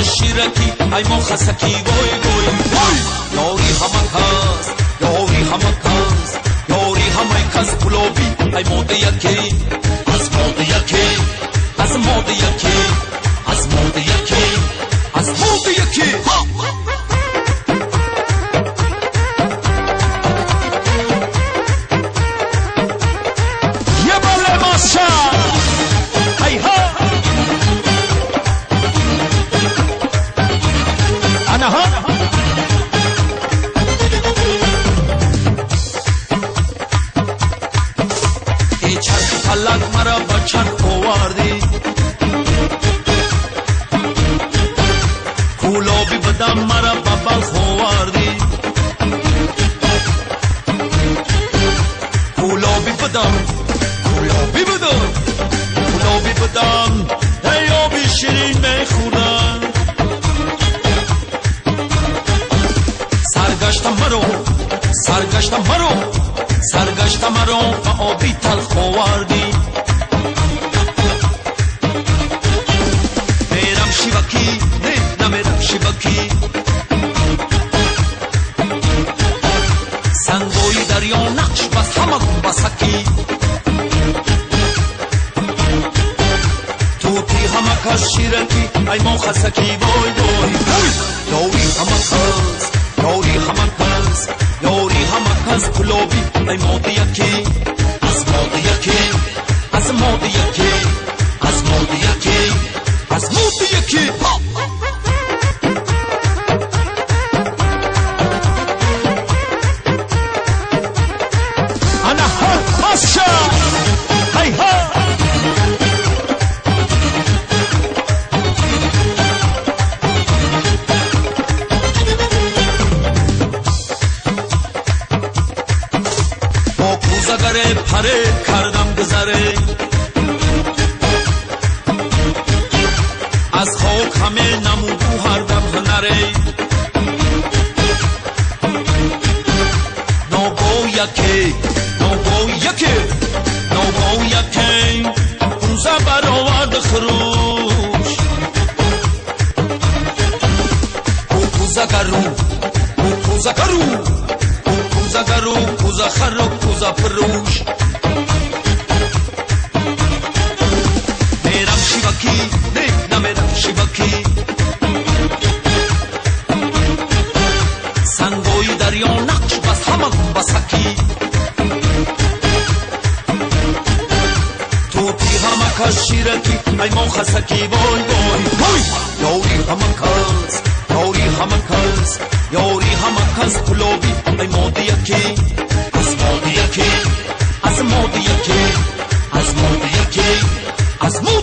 Shiraki ای ما خسکی وای وای وای یاری همک هست یاری همک هست یاری همک هست گلابی ای ماده یکی از ماده یکی از ماده یکی از ماده یکی از ماده یکی یه بله ماشا ای ها انا ها ای چرخ فلک مرا با چرخ آوردی گلابی بدم مرا با بلخ آوردی گلابی بدم گلابی بدم گلابی بدم ای آبی شیرین میخورم سرگشتم مرو سرگشتم مرو سرگشتم مرو و آبی تلخ آوردی میرم شیوکی نه نمیرم شیوکی سنگوی دریا نقش بس همه گون بسکی توتی همه کس شیرکی ای ما خسکی وای وای وای یاری همه کس یاری همه کس یاری همه کس گلابی ای ماده یکی از ماده یکی از ماده یکی از ماده یکی از ماده یکی انا ها ماشا هی ها با کوزگره پره کردم گذره از خاک همه نمودو هر دم هنره نوگو یکی نوگو یکی نوگو یکی کوزه برآورد خروش او کوزه گرو او کوزه گرو او کوزه گرو کوزه خرو کوزه فروش میرم شیوکی نه نمیرم شیوکی سنگوی دریا نقش بس همه گون بسکی توتی همه کس شیرکی ای ما خسکی وای وای وای یاری همه کس یاری همه کس یاری همه کس گلابی ای ماده یکی از ماده یکی از ماده یکی از ماده یکی از ماده